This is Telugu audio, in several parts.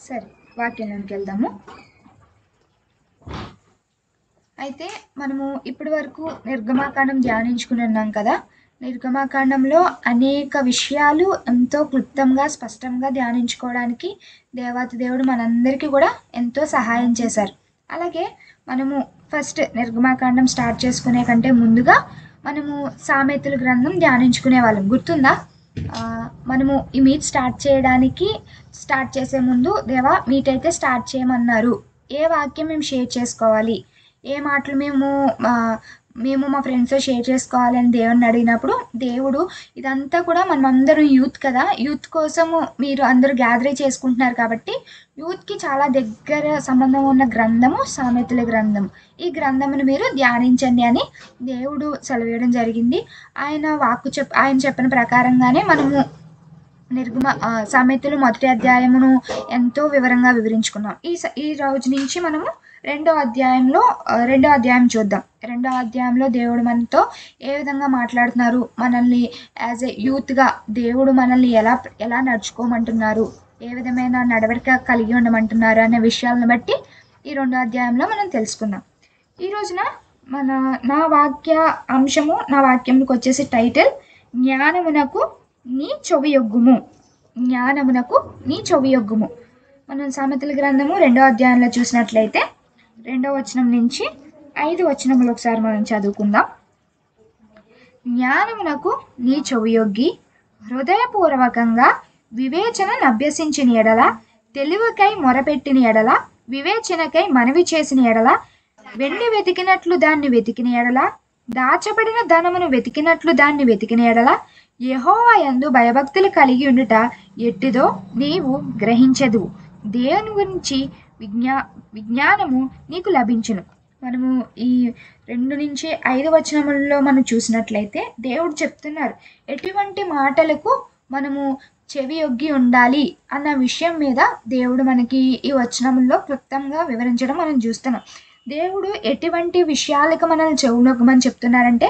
సరే, వాక్యంలోకి వెళ్దాము. అయితే మనము ఇప్పటి వరకు నిర్గమాకాండం ధ్యానించుకుని ఉన్నాం కదా. నిర్గమాకాండంలో అనేక విషయాలు ఎంతో క్లుప్తంగా స్పష్టంగా ధ్యానించుకోవడానికి దేవాతి దేవుడు మనందరికీ కూడా ఎంతో సహాయం చేశారు. అలాగే మనము ఫస్ట్ నిర్గమాకాండం స్టార్ట్ చేసుకునే కంటే ముందుగా మనము సామెతల గ్రంథం ధ్యానించుకునే వాళ్ళం, గుర్తుందా? మనము ఈ మీట్ స్టార్ట్ చేసే ముందు దేవా మీట్ అయితే స్టార్ట్ చేయమన్నారు, ఏ వాక్యం మేము షేర్ చేసుకోవాలి, ఏ మాటలు మేము మా ఫ్రెండ్స్తో షేర్ చేసుకోవాలని దేవుడిని అడిగినప్పుడు దేవుడు ఇదంతా కూడా మనమందరం యూత్ కదా, యూత్ కోసము మీరు అందరూ గ్యాదర్ చేసుకుంటున్నారు కాబట్టి యూత్కి చాలా దగ్గర సంబంధం ఉన్న గ్రంథము సామెతల గ్రంథం. ఈ గ్రంథమును మీరు ధ్యానించండి అని దేవుడు సెలవేయడం జరిగింది. ఆయన చెప్పిన ప్రకారంగానే మనము సామెతలు మొదటి అధ్యాయమును ఎంతో వివరంగా వివరించుకున్నాం. ఈ రోజు నుంచి మనము రెండో అధ్యాయం చూద్దాం. రెండో అధ్యాయంలో దేవుడు మనతో ఏ విధంగా మాట్లాడుతున్నారు, మనల్ని యాజ్ ఎ యూత్గా దేవుడు మనల్ని ఎలా నడుచుకోమంటున్నారు, ఏ విధమైన నడవడిక కలిగి ఉండమంటున్నారు అనే విషయాలను బట్టి ఈ రెండో అధ్యాయంలో మనం తెలుసుకుందాం. ఈ రోజున నా వాక్యంకి వచ్చేసి టైటిల్ జ్ఞానమునకు నీ చెవియొగ్గుము. జ్ఞానమునకు నీ చెవియొగ్గుము. మనం సామెతల గ్రంథము రెండో అధ్యాయంలో చూసినట్లయితే 2వ వచనం నుంచి 5 వచనములు ఒకసారి మనం చదువుకుందాం. జ్ఞానమునకు నీ చెవియొగ్గి హృదయపూర్వకంగా వివేచనను అభ్యసించిన ఎడల, తెలివికై మొరపెట్టిన ఎడల, వివేచనకై మనవి చేసిన ఎడల, వెండి వెతికినట్లు దాన్ని వెతికిన ఎడల, దాచబడిన ధనమును వెతికినట్లు దాన్ని వెతికిన ఎడల, యెహోవా యందు భయభక్తులు కలిగి ఉండుట ఎట్టిదో నీవు గ్రహించెదవు. దేవుని గురించి విజ్ఞానము నీకు లభించును. మనము ఈ 2 నుంచి 5 వచనములలో మనం చూసినట్లయితే దేవుడు చెప్తున్నారు ఎటువంటి మాటలకు మనము చెవి ఒగ్గి ఉండాలి అన్న విషయం మీద దేవుడు మనకి ఈ వచనముల్లో క్లుప్తంగా వివరించడం మనం చూస్తున్నాం. దేవుడు ఎటువంటి విషయాలకు మనల్ని చెవునొగ్గమని చెప్తున్నారంటే,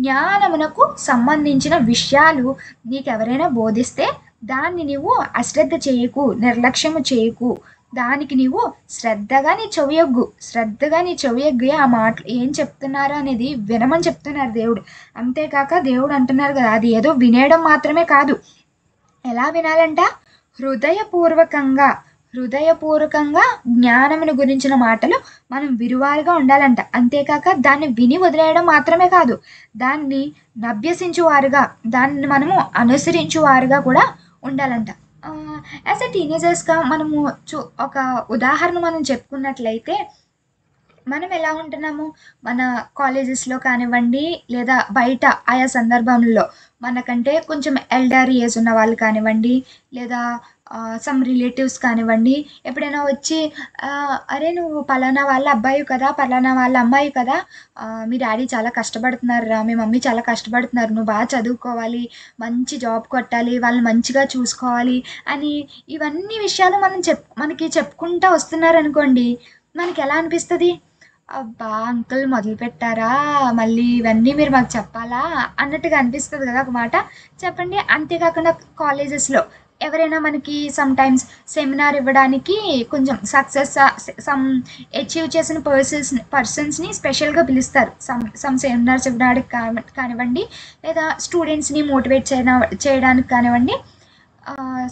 జ్ఞానమునకు సంబంధించిన విషయాలు నీకు ఎవరైనా బోధిస్తే దాన్ని నీవు అశ్రద్ధ చేయకు, నిర్లక్ష్యము చేయకు, దానికి నీవు శ్రద్ధగా నీ చెవియొగ్గు ఆ మాటలు ఏం చెప్తున్నారు అనేది వినమని చెప్తున్నారు దేవుడు. అంతేకాక దేవుడు అంటున్నారు కదా, అది ఏదో వినేయడం మాత్రమే కాదు, ఎలా వినాలంట, హృదయపూర్వకంగా జ్ఞానమును గురించిన మాటలు మనం విరువారుగా ఉండాలంట. అంతేకాక దాన్ని విని వదిలేయడం మాత్రమే కాదు, దాన్ని అభ్యసించువారుగా, దాన్ని మనము అనుసరించువారుగా కూడా ఉండాలంట. యాజ్ ఎ టీనేజర్స్గా మనము ఒక ఉదాహరణ మనం చెప్పుకున్నట్లయితే, మనం ఎలా ఉంటున్నాము, మన కాలేజెస్లో కానివ్వండి లేదా బయట ఆయా సందర్భంలో మనకంటే కొంచెం ఎల్డర్ ఏజ్ ఉన్న వాళ్ళు కానివ్వండి లేదా సమ్ రిలేటివ్స్ కానివ్వండి, ఎప్పుడైనా వచ్చి అరే నువ్వు పలానా వాళ్ళ అబ్బాయి కదా, పలానా వాళ్ళ అమ్మాయి కదా, మీ డాడీ చాలా కష్టపడుతున్నారు రా, మీ మమ్మీ చాలా కష్టపడుతున్నారు, నువ్వు బాగా చదువుకోవాలి, మంచి జాబ్ కొట్టాలి, వాళ్ళని మంచిగా చూసుకోవాలి అని ఇవన్నీ విషయాలు మనకి చెప్పుకుంటూ వస్తున్నారు అనుకోండి, మనకి ఎలా అనిపిస్తుంది, అబ్బా అంకుల్ మొదలు పెట్టారా, మళ్ళీ ఇవన్నీ మీరు మాకు చెప్పాలా అన్నట్టుగా అనిపిస్తుంది కదా ఒక మాట. చెప్పండి. అంతేకాకుండా కాలేజెస్లో ఎవరైనా మనకి సమ్ టైమ్స్ సెమినార్ ఇవ్వడానికి కొంచెం సమ్ అచీవ్ చేసిన పర్సన్స్ని స్పెషల్గా పిలుస్తారు. సమ్ సెమినార్స్ ఇవ్వడానికి కానివ్వండి లేదా స్టూడెంట్స్ని మోటివేట్ చేయడానికి కానివ్వండి,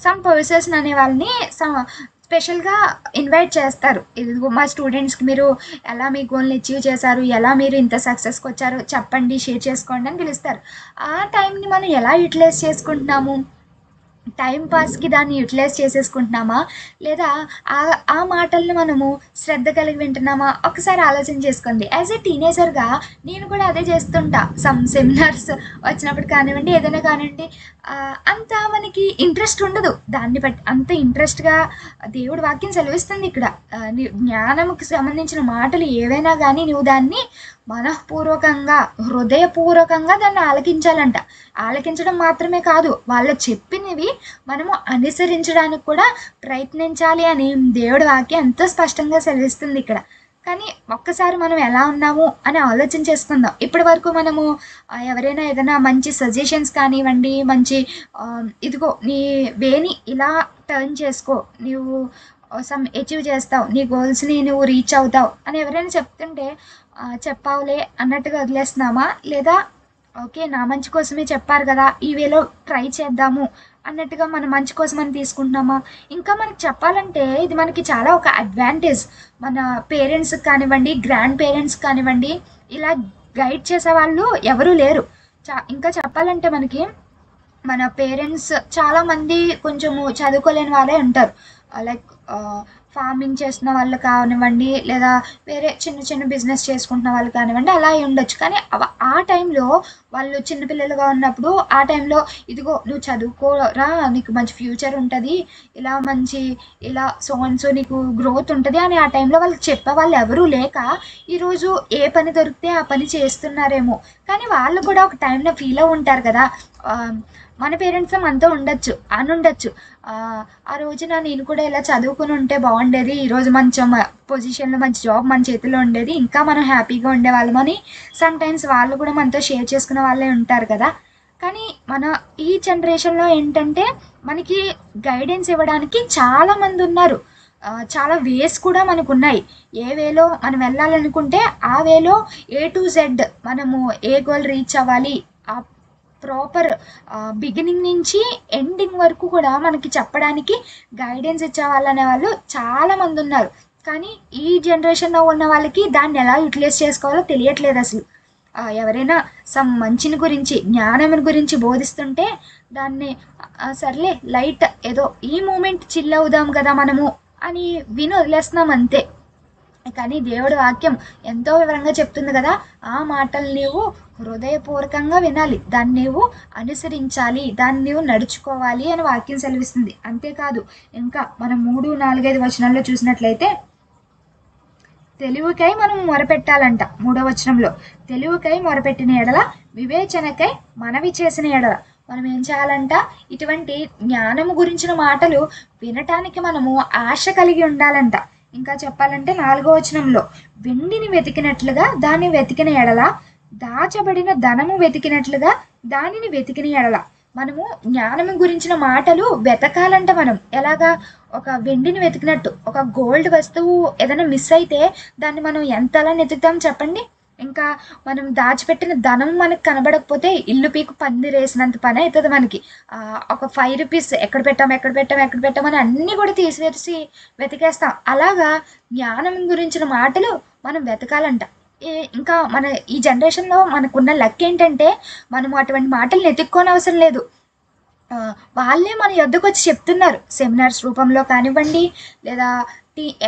సమ్ పర్సన్స్ అనే వాళ్ళని స్పెషల్గా ఇన్వైట్ చేస్తారు. ఇదిగో మా స్టూడెంట్స్కి మీరు ఎలా మీ గోల్ని అచీవ్ చేశారు, ఎలా మీరు ఇంత సక్సెస్కి వచ్చారో చెప్పండి, షేర్ చేసుకోండి అని పిలుస్తారు. ఆ టైంని మనం ఎలా యూటిలైజ్ చేసుకుంటున్నాము, టైంపాస్కి దాన్ని యూటిలైజ్ చేసేసుకుంటున్నామా లేదా ఆ మాటల్ని మనము శ్రద్ధ కలిగి వింటున్నామా ఒకసారి ఆలోచన చేసుకోండి. యాజ్ ఏ టీనేజర్గా నేను కూడా అదే చేస్తుంటా. సమ్ సెమినార్స్ వచ్చినప్పుడు కానివ్వండి, ఏదైనా కానివ్వండి, అంత మనకి ఇంట్రెస్ట్ ఉండదు, దాన్ని బట్టి అంత ఇంట్రెస్ట్గా దేవుడు వాక్యం సెలవిస్తుంది ఇక్కడ. జ్ఞానముకి సంబంధించిన మాటలు ఏవైనా కానీ నువ్వు దాన్ని మనఃపూర్వకంగా హృదయపూర్వకంగా దాన్ని ఆలకించాలంట. ఆలకించడం మాత్రమే కాదు, వాళ్ళు చెప్పినవి మనము అనుసరించడానికి కూడా ప్రయత్నించాలి అని దేవుడి వాక్యం ఎంతో స్పష్టంగా సెలవిస్తుంది ఇక్కడ. కానీ ఒక్కసారి మనం ఎలా ఉన్నాము అని ఆలోచన చేసుకుందాం. ఇప్పటి వరకు మనము ఎవరైనా ఏదైనా మంచి సజెషన్స్ కానివ్వండి, మంచి ఇదిగో నీ వేని ఇలా టర్న్ చేసుకో, నీవు సమ్ అచీవ్ చేస్తావు, నీ గోల్స్ని నువ్వు రీచ్ అవుతావు అని ఎవరైనా చెప్తుంటే చెప్పావులే అన్నట్టుగా వదిలేస్తున్నామా, లేదా ఓకే నా మంచి కోసమే చెప్పారు కదా ఈ వేలో ట్రై చేద్దాము అన్నట్టుగా మన మంచి కోసమని తీసుకుంటున్నామా? ఇంకా మనకి చెప్పాలంటే ఇది మనకి చాలా ఒక అడ్వాంటేజ్. మన పేరెంట్స్కి కానివ్వండి, గ్రాండ్ పేరెంట్స్ కానివ్వండి, ఇలా గైడ్ చేసేవాళ్ళు ఎవరూ లేరు. ఇంకా చెప్పాలంటే మనకి మన పేరెంట్స్ చాలామంది కొంచెము చదువుకోలేని వాళ్ళే ఉంటారు. లైక్ ఫార్మింగ్ చేస్తున్న వాళ్ళు కానివ్వండి, లేదా వేరే చిన్న చిన్న బిజినెస్ చేసుకుంటున్న వాళ్ళు కానివ్వండి, అలా అయి ఉండొచ్చు. కానీ ఆ టైంలో వాళ్ళు చిన్నపిల్లలుగా ఉన్నప్పుడు ఆ టైంలో ఇదిగో నువ్వు చదువుకోరా, నీకు మంచి ఫ్యూచర్ ఉంటుంది, ఇలా మంచి ఇలా సో నీకు గ్రోత్ ఉంటుంది అని ఆ టైంలో వాళ్ళకి చెప్పే వాళ్ళు ఎవరూ లేక ఈరోజు ఏ పని దొరికితే ఆ పని చేస్తున్నారేమో. కానీ వాళ్ళు కూడా ఒక టైంలో ఫీల్ అవి ఉంటారు కదా, మన పేరెంట్స్ మనతో ఉండొచ్చు అని ఉండొచ్చు, ఆ రోజున నేను కూడా ఇలా చదువుకుని ఉంటే బాగుండేది, ఈరోజు మంచి పొజిషన్లో మంచి జాబ్ మన చేతిలో ఉండేది, ఇంకా మనం హ్యాపీగా ఉండేవాళ్ళమని సమ్ టైమ్స్ వాళ్ళు కూడా మనతో షేర్ చేసుకునే వాళ్ళే ఉంటారు కదా. కానీ మన ఈ జనరేషన్లో ఏంటంటే మనకి గైడెన్స్ ఇవ్వడానికి చాలామంది ఉన్నారు, చాలా వేస్ కూడా మనకు ఉన్నాయి. ఏ వేలో మనం వెళ్ళాలనుకుంటే ఆ వేలో A to Z మనము ఏ గోల్ రీచ్ అవ్వాలి, ఆ ప్రాపర్ బిగినింగ్ నుంచి ఎండింగ్ వరకు కూడా మనకి చెప్పడానికి గైడెన్స్ ఇచ్చేవాళ్ళు అనేవాళ్ళు చాలామంది ఉన్నారు. కానీ ఈ జనరేషన్లో ఉన్న వాళ్ళకి దాన్ని ఎలా యూటిలైజ్ చేసుకోవాలో తెలియట్లేదు అసలు. ఎవరైనా సమ్ మంచిని గురించి, జ్ఞానం గురించి బోధిస్తుంటే దాన్ని సర్లే లైట్ ఏదో ఈ మూమెంట్ చిల్ అవుదాం కదా మనము అని విని వదిలేస్తున్నాం అంతే. కానీ దేవుడి వాక్యం ఎంతో వివరంగా చెప్తుంది కదా, ఆ మాటలు నీవు హృదయపూర్వకంగా వినాలి, దాన్ని నీవు అనుసరించాలి, దాన్ని నీవు నడుచుకోవాలి అని వాక్యం సెలవిస్తుంది. అంతేకాదు ఇంకా మనం 3, 4, 5 వచనాల్లో చూసినట్లయితే తెలివికై మనం మొరపెట్టాలంట. 3వ వచనంలో తెలివికై మొరపెట్టిన ఎడల, వివేచనకై మనవి చేసిన ఎడల మనం ఏం చేయాలంట, ఇటువంటి జ్ఞానము గురించిన మాటలు వినటానికి మనము ఆశ కలిగి ఉండాలంట. ఇంకా చెప్పాలంటే 4వ వచనంలో వెండిని వెతికినట్లుగా దాన్ని వెతికిన ఎడల, దాచబడిన ధనము వెతికినట్లుగా దానిని వెతికిన ఎడల. మనము జ్ఞానము గురించిన మాటలు వెతకాలంట. మనం ఎలాగా, ఒక వెండిని వెతికినట్టు. ఒక గోల్డ్ వస్తువు ఏదైనా మిస్ అయితే దాన్ని మనం ఎంతలా వెతుకుతాం చెప్పండి. ఇంకా మనం దాచిపెట్టిన ధనం మనకు కనబడకపోతే ఇల్లు పీకు పందిరేసినంత పని అవుతుంది మనకి. ఒక 5 రూపీస్ ఎక్కడ పెట్టామని అన్నీ కూడా తీసివేసి వెతికేస్తాం. అలాగా జ్ఞానం గురించిన మాటలు మనం వెతకాలంట. ఇంకా మన ఈ జనరేషన్లో మనకున్న లక్ ఏంటంటే మనము అటువంటి మాటలు వెతుక్కోని అవసరం లేదు, వాళ్ళే మన యొద్దకు వచ్చి చెప్తున్నారు. సెమినార్స్ రూపంలో కానివ్వండి, లేదా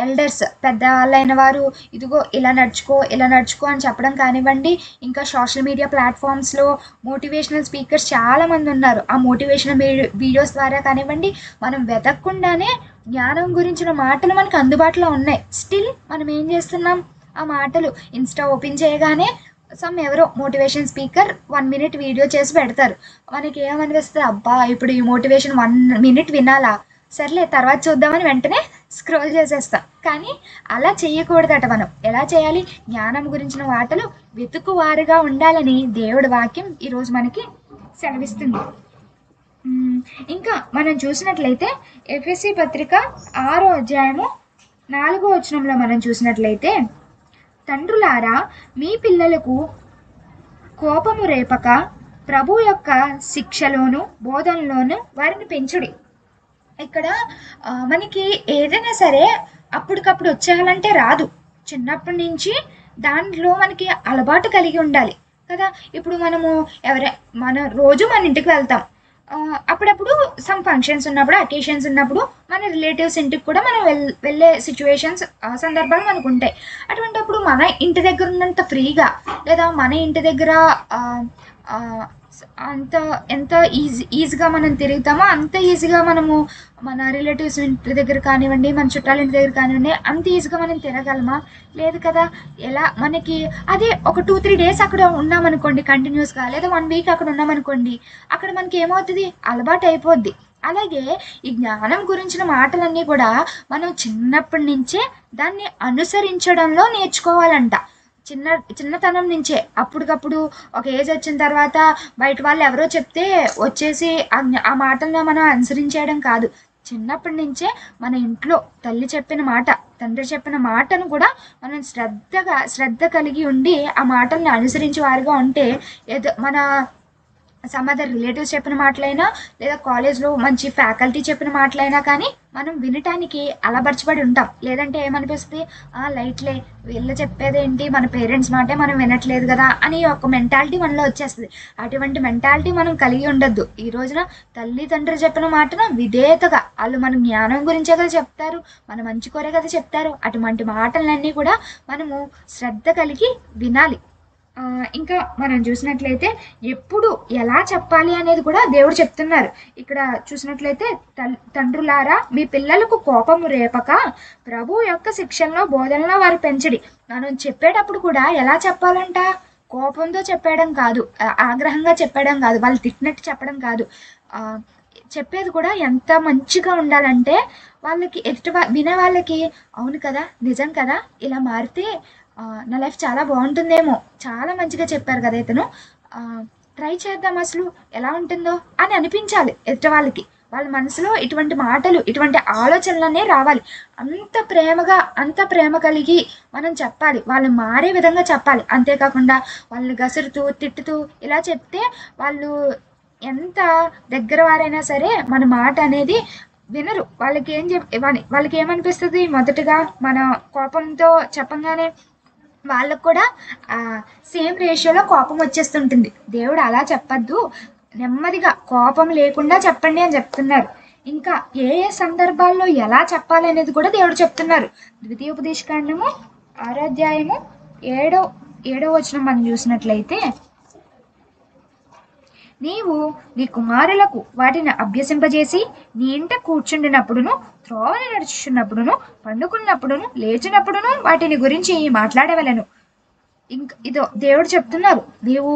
ఎల్డర్స్ పెద్దవాళ్ళైన వారు ఇదిగో ఇలా నడుచుకో అని చెప్పడం కానివ్వండి. ఇంకా సోషల్ మీడియా ప్లాట్ఫామ్స్లో మోటివేషనల్ స్పీకర్స్ చాలామంది ఉన్నారు. ఆ మోటివేషనల్ వీడియోస్ ద్వారా కానివ్వండి, మనం వెతకకుండానే జ్ఞానం గురించిన మాటలు మనకు అందుబాటులో ఉన్నాయి. స్టిల్ మనం ఏం చేస్తున్నాం, ఆ మాటలు ఇన్స్టా ఓపెన్ చేయగానే ఎవరో మోటివేషన్ స్పీకర్ 1 minute వీడియో చేసి పెడతారు. మనకి ఏమనిపిస్తుంది, అబ్బా ఇప్పుడు ఈ మోటివేషన్ 1 minute వినాలా, సర్లే తర్వాత చూద్దామని వెంటనే స్క్రోల్ చేసేస్తాం. కానీ అలా చేయకూడదట. మనం ఎలా చేయాలి, జ్ఞానం గురించిన మాటలు వెతుకువారుగా ఉండాలని దేవుడి వాక్యం ఈరోజు మనకి సెలవిస్తుంది. ఇంకా మనం చూసినట్లయితే ఎఫెసీ పత్రిక 6వ అధ్యాయము 4వ వచనంలో మనం చూసినట్లయితే, తండ్రులారా మీ పిల్లలకు కోపము రేపక ప్రభు యొక్క శిక్షలోను బోధనలోను వారిని పెంచుడి. ఇక్కడ మనకి ఏదైనా సరే అప్పటికప్పుడు వచ్చేయాలంటే రాదు. చిన్నప్పటి నుంచి దాంట్లో మనకి అలవాటు కలిగి ఉండాలి కదా. ఇప్పుడు మన రోజు మన ఇంటికి వెళ్తాం, అప్పుడప్పుడు సమ్ ఫంక్షన్స్ ఉన్నప్పుడు, అకేషన్స్ ఉన్నప్పుడు మన రిలేటివ్స్ ఇంటికి కూడా మనం వెళ్ళే సిచ్యువేషన్స్, సందర్భాలు మనకు ఉంటాయి. అటువంటిప్పుడు మన ఇంటి దగ్గర ఉన్నంత ఫ్రీగా, లేదా మన ఇంటి దగ్గర ఎంత ఈజీగా మనం తిరుగుతామో అంత ఈజీగా మనము మన రిలేటివ్స్ ఇంటి దగ్గర కానివ్వండి, మన చుట్టాల ఇంటి దగ్గర కానివ్వండి, అంత ఈజీగా మనం తిరగలమా? లేదు కదా. ఎలా మనకి అదే ఒక 2-3 days అక్కడ ఉన్నామనుకోండి కంటిన్యూస్గా, లేదా 1 week అక్కడ ఉన్నామనుకోండి, అక్కడ మనకి ఏమవుతుంది, అలవాటు అయిపోద్ది. అలాగే ఈ జ్ఞానం గురించిన మాటలన్నీ కూడా మనం చిన్నప్పటి నుంచే దాన్ని అనుసరించడంలో నేర్చుకోవాలంట. చిన్నతనం నుంచే. అప్పటికప్పుడు ఒక ఏజ్ వచ్చిన తర్వాత బయట వాళ్ళు ఎవరో చెప్తే వచ్చేసి ఆ మాటలను మనం అనుసరించేయడం కాదు. చిన్నప్పటి నుంచే మన ఇంట్లో తల్లి చెప్పిన మాట, తండ్రి చెప్పిన మాటను కూడా మనం శ్రద్ధ కలిగి ఉండి ఆ మాటల్ని అనుసరించే వారిగా ఉంటే ఏదో మన సమ్ అదర్ రిలేటివ్స్ చెప్పిన మాటలైనా లేదా కాలేజ్లో మంచి ఫ్యాకల్టీ చెప్పిన మాటలైనా కానీ మనం వినటానికి అలబరచబడి ఉంటాం. లేదంటే ఏమనిపిస్తుంది, లైట్లే, వీళ్ళు చెప్పేదేంటి, మన పేరెంట్స్ మాటే మనం వినట్లేదు కదా అని ఒక మెంటాలిటీ మనలో వచ్చేస్తుంది. అటువంటి మెంటాలిటీ మనం కలిగి ఉండొద్దు. ఈ రోజున తల్లిదండ్రులు చెప్పిన మాటను విధేయతగా, వాళ్ళు మన జ్ఞానం గురించే కదా చెప్తారు, మన మంచి కోరే కదా చెప్తారు, అటువంటి మాటలన్నీ కూడా మనము శ్రద్ధ కలిగి వినాలి. ఇంకా మనం చూసినట్లయితే ఎప్పుడు ఎలా చెప్పాలి అనేది కూడా దేవుడు చెప్తున్నారు. ఇక్కడ చూసినట్లయితే తండ్రులారా మీ పిల్లలకు కోపము రేపక ప్రభు యొక్క శిక్షణలో బోధనలో వారు పెంచడి. మనం చెప్పేటప్పుడు కూడా ఎలా చెప్పాలంట, కోపంతో చెప్పడం కాదు, ఆగ్రహంగా చెప్పడం కాదు, వాళ్ళు తిట్టినట్టు చెప్పడం కాదు. చెప్పేది కూడా ఎంత మంచిగా ఉండాలంటే వాళ్ళకి వినే వాళ్ళకి అవును కదా, నిజం కదా, ఇలా మారితే నా లైఫ్ చాలా బాగుంటుందేమో, చాలా మంచిగా చెప్పారు కదా ఇతను, ట్రై చేద్దాం అసలు ఎలా ఉంటుందో అని అనిపించాలి ఎదుటి వాళ్ళకి. వాళ్ళ మనసులో ఇటువంటి మాటలు, ఇటువంటి ఆలోచనలనే రావాలి. అంత ప్రేమ కలిగి మనం చెప్పాలి, వాళ్ళు మారే విధంగా చెప్పాలి. అంతేకాకుండా వాళ్ళని గసురుతూ తిట్టుతూ ఇలా చెప్తే వాళ్ళు ఎంత దగ్గర వారైనా సరే మన మాట అనేది వినరు. వాళ్ళకి ఏమనిపిస్తుంది, మొదటగా మన కోపంతో చెప్పంగానే వాళ్ళకు కూడా సేమ్ రేషియోలో కోపం వచ్చేస్తుంటుంది. దేవుడు అలా చెప్పద్దు, నెమ్మదిగా కోపం లేకుండా చెప్పండి అని చెప్తున్నారు. ఇంకా ఏ సందర్భాల్లో ఎలా చెప్పాలి అనేది కూడా దేవుడు చెప్తున్నారు. ద్వితీయోపదేశకాండము 6వ అధ్యాయము 7వ వచనం మనం చూసినట్లయితే, నీవు నీ కుమారులకు వాటిని అభ్యసింపజేసి నీ ఇంట కూర్చుండినప్పుడును, త్రోవని నడుచుచున్నప్పుడును, పండుకున్నప్పుడును, లేచినప్పుడును వాటిని గురించి మాట్లాడవలను. ఇదో దేవుడు చెప్తున్నారు, నీవు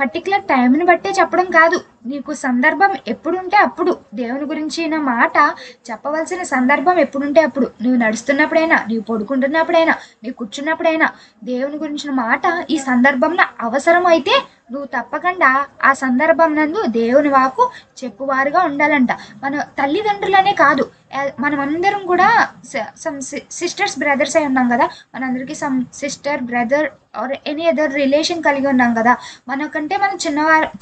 పర్టికులర్ టైంని బట్టే చెప్పడం కాదు, నీకు సందర్భం ఎప్పుడుంటే అప్పుడు దేవుని గురించిన మాట చెప్పవలసిన సందర్భం ఎప్పుడుంటే అప్పుడు, నువ్వు నడుస్తున్నప్పుడైనా, నీవు పడుకుంటున్నప్పుడైనా, నీవు కూర్చున్నప్పుడైనా దేవుని గురించిన మాట ఈ సందర్భంలో అవసరం అయితే నువ్వు తప్పకుండా ఆ సందర్భం నందు దేవుని వాకు చెప్పువారుగా ఉండాలంట. మన తల్లిదండ్రులనే కాదు, మనమందరం కూడా సమ్ సిస్టర్స్ బ్రదర్స్ అయి ఉన్నాం కదా, మనందరికీ some sister brother or any other relation కలిగి ఉన్నాం కదా. మనకంటే మన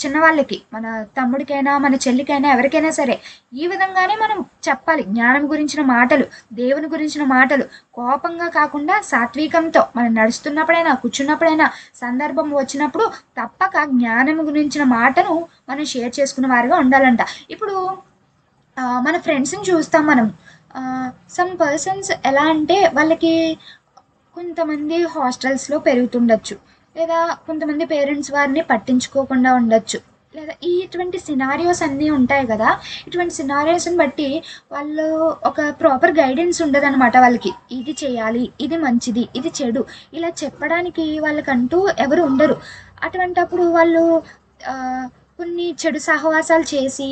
చిన్నవాళ్ళకి, మన తమ్ముడికైనా మన చెల్లికైనా ఎవరికైనా సరే ఈ విధంగానే మనం చెప్పాలి. జ్ఞానం గురించిన మాటలు, దేవుని గురించిన మాటలు కోపంగా కాకుండా సాత్వికంతో మనం నడుస్తున్నప్పుడైనా, కూర్చున్నప్పుడైనా, సందర్భం వచ్చినప్పుడు తప్పక జ్ఞానం గురించిన మాటను మనం షేర్ చేసుకున్న వారిగా ఉండాలంట. ఇప్పుడు మన ఫ్రెండ్స్ని చూస్తాం మనం, సమ్ పర్సన్స్ ఎలా అంటే వాళ్ళకి కొంతమంది హాస్టల్స్లో పెరుగుతుండొచ్చు, లేదా కొంతమంది పేరెంట్స్ వారిని పట్టించుకోకుండా ఉండొచ్చు, లేదా ఇటువంటి సినారియోస్ అన్నీ ఉంటాయి కదా. ఇటువంటి సినారియోస్ని బట్టి వాళ్ళు ఒక ప్రాపర్ గైడెన్స్ ఉండదు అనమాట. వాళ్ళకి ఇది చేయాలి, ఇది మంచిది, ఇది చెడు, ఇలా చెప్పడానికి వాళ్ళకంటూ ఎవరు ఉండరు. అటువంటప్పుడు వాళ్ళు కొన్ని చెడు సహవాసాలు చేసి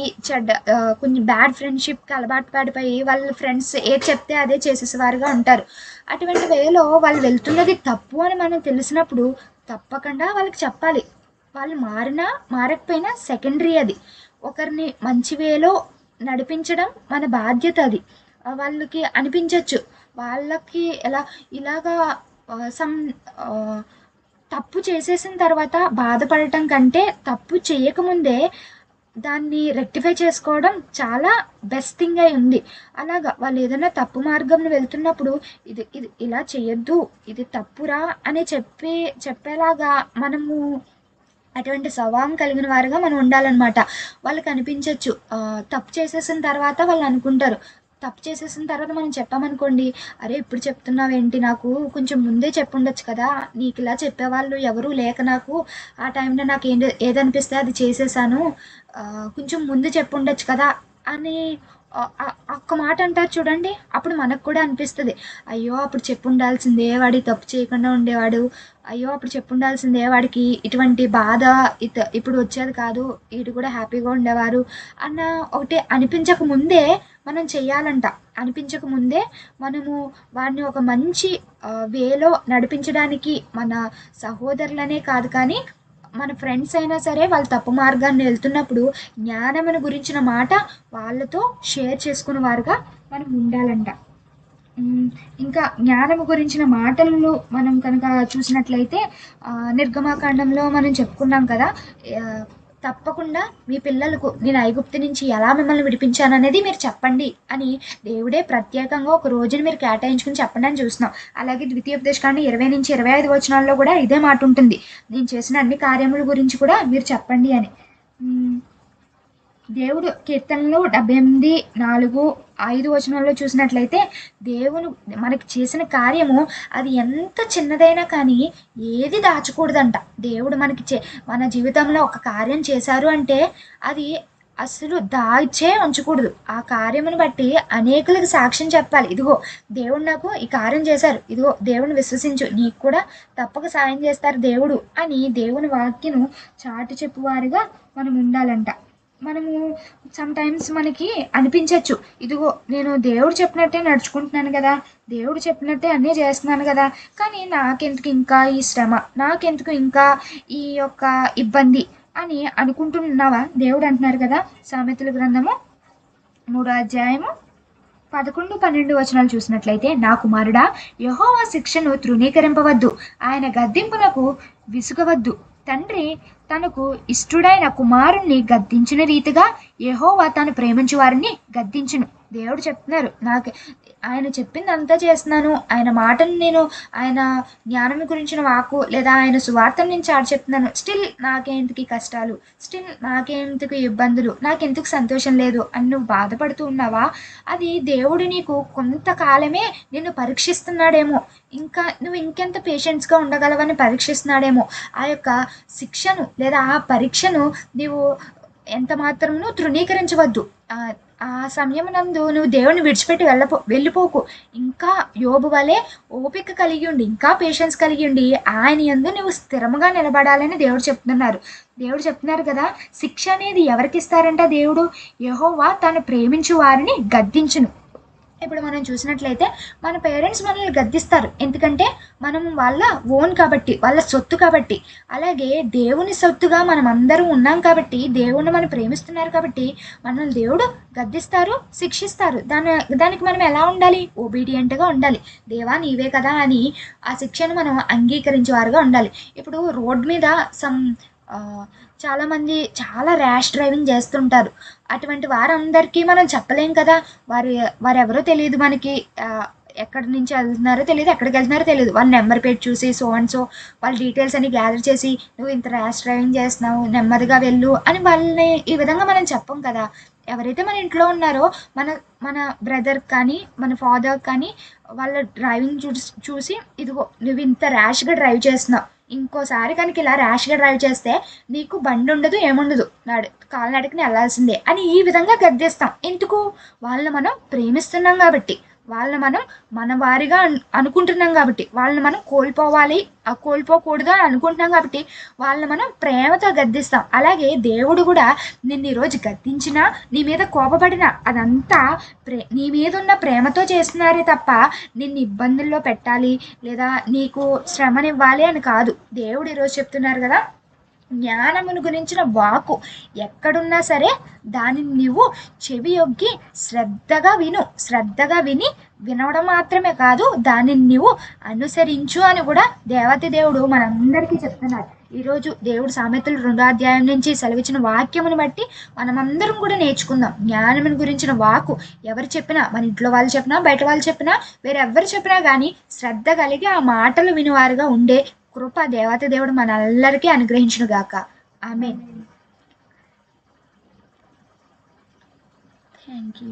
కొన్ని బ్యాడ్ ఫ్రెండ్షిప్కి అలవాటు పడిపోయి వాళ్ళ ఫ్రెండ్స్ ఏది చెప్తే అదే చేసేసేవారుగా ఉంటారు. అటువంటి వేలో వాళ్ళు వెళ్తున్నది తప్పు అని మనం తెలిసినప్పుడు తప్పకుండా వాళ్ళకి చెప్పాలి. వాళ్ళు మారకపోయినా సెకండరీ అది. ఒకరిని మంచి వేలో నడిపించడం మన బాధ్యత. అది వాళ్ళకి అనిపించవచ్చు, వాళ్ళకి ఇలాగా సమ్ తప్పు చేసేసిన తర్వాత బాధపడటం కంటే తప్పు చేయకముందే దాన్ని రెక్టిఫై చేసుకోవడం చాలా బెస్ట్ థింగ్ అయి ఉంది. అలాగా వాళ్ళు ఏదైనా తప్పు మార్గంలో వెళ్తున్నప్పుడు ఇది ఇలా చేయొద్దు, ఇది తప్పురా అని చెప్పేలాగా మనము అటువంటి స్వభావం కలిగిన వారుగా మనం ఉండాలన్నమాట. వాళ్ళకి అనిపించవచ్చు, తప్పు చేసేసిన తర్వాత వాళ్ళు అనుకుంటారు, తప్పు చేసేసిన తర్వాత మనం చెప్పామనుకోండి, అరే ఇప్పుడు చెప్తున్నావేంటి, నాకు కొంచెం ముందే చెప్పుండొచ్చు కదా, నీకు ఇలా చెప్పేవాళ్ళు ఎవరూ లేక నాకు ఆ టైంలో నాకు ఏదనిపిస్తే అది చేసేసాను, కొంచెం ముందు చెప్పుండొచ్చు కదా అని ఒక్క మాట అంటారు చూడండి. అప్పుడు మనకు కూడా అనిపిస్తుంది, అయ్యో అప్పుడు చెప్పుండాల్సిందే, వాడి తప్పు చేయకుండా ఉండేవాడు, అయ్యో అప్పుడు చెప్పుండాల్సిందే, వాడికి ఇటువంటి బాధ ఇప్పుడు వచ్చేది కాదు, వీడు కూడా హ్యాపీగా ఉండేవారు అన్న ఒకటి అనిపించక ముందే మనం చెయ్యాలంట. అనిపించక ముందే మనము వాడిని ఒక మంచి వేలో నడిపించడానికి మన సహోదరులనే కాదు కానీ మన ఫ్రెండ్స్ అయినా సరే వాళ్ళు తప్పు మార్గాన్ని వెళ్తున్నప్పుడు జ్ఞానమును గురించిన మాట వాళ్ళతో షేర్ చేసుకునే వారుగా మనం ఉండాలంట. ఇంకా జ్ఞానము గురించిన మాటలు మనం కనుక చూసినట్లయితే నిర్గమాకాండంలో మనం చెప్పుకున్నాం కదా. ఆహ్, తప్పకుండా మీ పిల్లలకు నేను ఐగుప్తు నుంచి ఎలా మిమ్మల్ని విడిపించాననేది మీరు చెప్పండి అని దేవుడే ప్రత్యేకంగా ఒక రోజుని మీరు కేటాయించుకొని చెప్పండి అని చూస్తున్నాం. అలాగే ద్వితీయోపదేశకాండం 20-25 వచనాల్లో కూడా ఇదే మాట ఉంటుంది. నేను చేసిన అన్ని కార్యముల గురించి కూడా మీరు చెప్పండి అని. హ్మ్. దేవుడు కీర్తనలు 78, 4, 5 వచనాల్లో చూసినట్లయితే దేవుడు మనకి చేసిన కార్యము అది ఎంత చిన్నదైనా కానీ ఏది దాచకూడదంట. దేవుడు మనకి మన జీవితంలో ఒక కార్యం చేశారు అంటే అది అసలు దాచే ఉంచకూడదు. ఆ కార్యమును బట్టి అనేకులకు సాక్ష్యం చెప్పాలి. ఇదిగో దేవుడు నాకు ఈ కార్యం చేశారు, ఇదిగో దేవుని విశ్వసించు, నీకు కూడా తప్పక సాయం చేస్తారు దేవుడు అని దేవుని వాక్యను చాటి చెప్పువారిగా మనం ఉండాలంట. మనము సమ్‌టైమ్స్ మనకి అనిపించొచ్చు, ఇదిగో నేను దేవుడు చెప్పినట్టే నడుచుకుంటున్నాను గదా! దేవుడు చెప్పినట్టే అన్నీ చేస్తున్నాను గదా! కానీ నాకెందుకు ఇంకా ఈ శ్రమ? నాకెందుకు ఇంకా ఈ యొక్క ఇబ్బంది అని అనుకుంటున్నావా? దేవుడు అంటున్నారు కదా! సామెతల గ్రంథము 3వ అధ్యాయము 11, 12 వచనాలు చూసినట్లయితే, నా కుమారుడా, యెహోవా శిక్షను తృణీకరింపవద్దు, ఆయన గద్దింపునకు విసుగవద్దు. తండ్రి తనకు ఇష్టుడైన కుమారుణ్ణి గద్దించిన రీతిగా యెహోవా తాను ప్రేమించు వారిని గద్దించును. దేవుడు చెప్తున్నారు, నాకు ఆయన చెప్పిందంతా చేస్తున్నాను, ఆయన మాటను నేను, ఆయన జ్ఞానం గురించిన వాక్కు లేదా ఆయన సువార్తను నేను చాటి చెప్తున్నాను, స్టిల్ నాకెందుకు ఈ కష్టాలు, స్టిల్ నాకెందుకు ఈ ఇబ్బందులు, నాకెందుకు సంతోషం లేదు అని నువ్వు బాధపడుతూ ఉన్నావా? అది దేవుడు నీకు కొంతకాలమే నిన్ను పరీక్షిస్తున్నాడేమో, ఇంకా నువ్వు ఇంకెంత పేషెన్స్గా ఉండగలవని పరీక్షిస్తున్నాడేమో. ఆ యొక్క శిక్షను లేదా ఆ పరీక్షను నీవు ఎంత మాత్రమును తృణీకరించవద్దు. ఆ సమయమునందు నువ్వు దేవుని విడిచిపెట్టి వెళ్ళిపోకు. ఇంకా యోబు వలె ఓపిక కలిగి ఉండి, ఇంకా పేషెన్స్ కలిగి ఉండి ఆయన యందు నువ్వు స్థిరముగా నిలబడాలని దేవుడు చెప్తున్నారు కదా. శిక్ష అనేది ఎవరికి ఇస్తారంట? దేవుడు, యెహోవా తాను ప్రేమించు వారిని గద్దించును. ఇప్పుడు మనం చూసినట్లయితే మన పేరెంట్స్ మనల్ని గద్దిస్తారు, ఎందుకంటే మనం వాళ్ళ ఓన్ కాబట్టి, వాళ్ళ సొత్తు కాబట్టి. అలాగే దేవుని సొత్తుగా మనం అందరం ఉన్నాం కాబట్టి, దేవుణ్ణి మనం ప్రేమిస్తున్నారు కాబట్టి మనల్ని దేవుడు గద్దిస్తారు, శిక్షిస్తారు. దానికి మనం ఎలా ఉండాలి? ఒబీడియంట్గా ఉండాలి. దేవా నీవే కదా అని ఆ శిక్షను మనం అంగీకరించేవారుగా ఉండాలి. ఇప్పుడు రోడ్ మీద చాలామంది చాలా ర్యాష్ డ్రైవింగ్ చేస్తుంటారు. అటువంటి వారందరికీ మనం చెప్పలేం కదా. వారెవరో తెలియదు మనకి. ఎక్కడి నుంచి వెళ్తున్నారో తెలియదు, ఎక్కడికి వెళ్తున్నారో తెలియదు. వాళ్ళ నెంబర్ ప్లేట్ చూసి సో అండ్ సో వాళ్ళ డీటెయిల్స్ అన్ని గ్యాదర్ చేసి నువ్వు ఇంత ర్యాష్ డ్రైవింగ్ చేస్తున్నావు, నెమ్మదిగా వెళ్ళు అని వాళ్ళని ఈ విధంగా మనం చెప్పం కదా. ఎవరైతే మన ఇంట్లో ఉన్నారో మన మన బ్రదర్ కానీ మన ఫాదర్ కానీ వాళ్ళ డ్రైవింగ్ చూసి ఇదిగో నువ్వు ఇంత ర్యాష్గా డ్రైవ్ చేస్తున్నావు, ఇంకోసారి కనుక ఇలా ర్యాష్గా డ్రైవ్ చేస్తే నీకు బండి ఉండదు, ఏముండదు, కాలినడకని వెళ్ళాల్సిందే అని ఈ విధంగా గద్దిస్తాం. ఎందుకు? వాళ్ళని మనం ప్రేమిస్తున్నాం కాబట్టి, వాళ్ళని మనం మన వారిగా అనుకుంటున్నాం కాబట్టి, వాళ్ళని మనం కోల్పోకూడదు అని అనుకుంటున్నాం కాబట్టి వాళ్ళని మనం ప్రేమతో గద్దిస్తాం. అలాగే దేవుడు కూడా నిన్ను ఈరోజు గద్దించినా, నీ మీద కోపపడినా అదంతా నీ మీద ఉన్న ప్రేమతో చేస్తున్నారే తప్ప నిన్ను ఇబ్బందుల్లో పెట్టాలి లేదా నీకు శ్రమనివ్వాలి అని కాదు. దేవుడు ఈరోజు చెప్తున్నారు కదా, జ్ఞానమును గురించిన వాకు ఎక్కడున్నా సరే దానిని నీవు చెవియొగ్గి శ్రద్ధగా విని వినడం మాత్రమే కాదు, దానిని నీవు అనుసరించు అని కూడా దేవతి దేవుడు మనందరికీ చెప్తున్నారు. ఈరోజు దేవుడు సామెతలు 2వ అధ్యాయం నుంచి సెలవిచ్చిన వాక్యమును బట్టి మనమందరం కూడా నేర్చుకుందాం. జ్ఞానమును గురించిన వాకు ఎవరు చెప్పినా, మన ఇంట్లో వాళ్ళు చెప్పినా, బయట వాళ్ళు చెప్పినా, వేరెవ్వరు చెప్పినా కానీ శ్రద్ధ కలిగి ఆ మాటలు వినివారుగా ఉండే కృప దేవత దేవుడు మనందరికీ అనుగ్రహించును గాక. ఆమేన్. Thank you.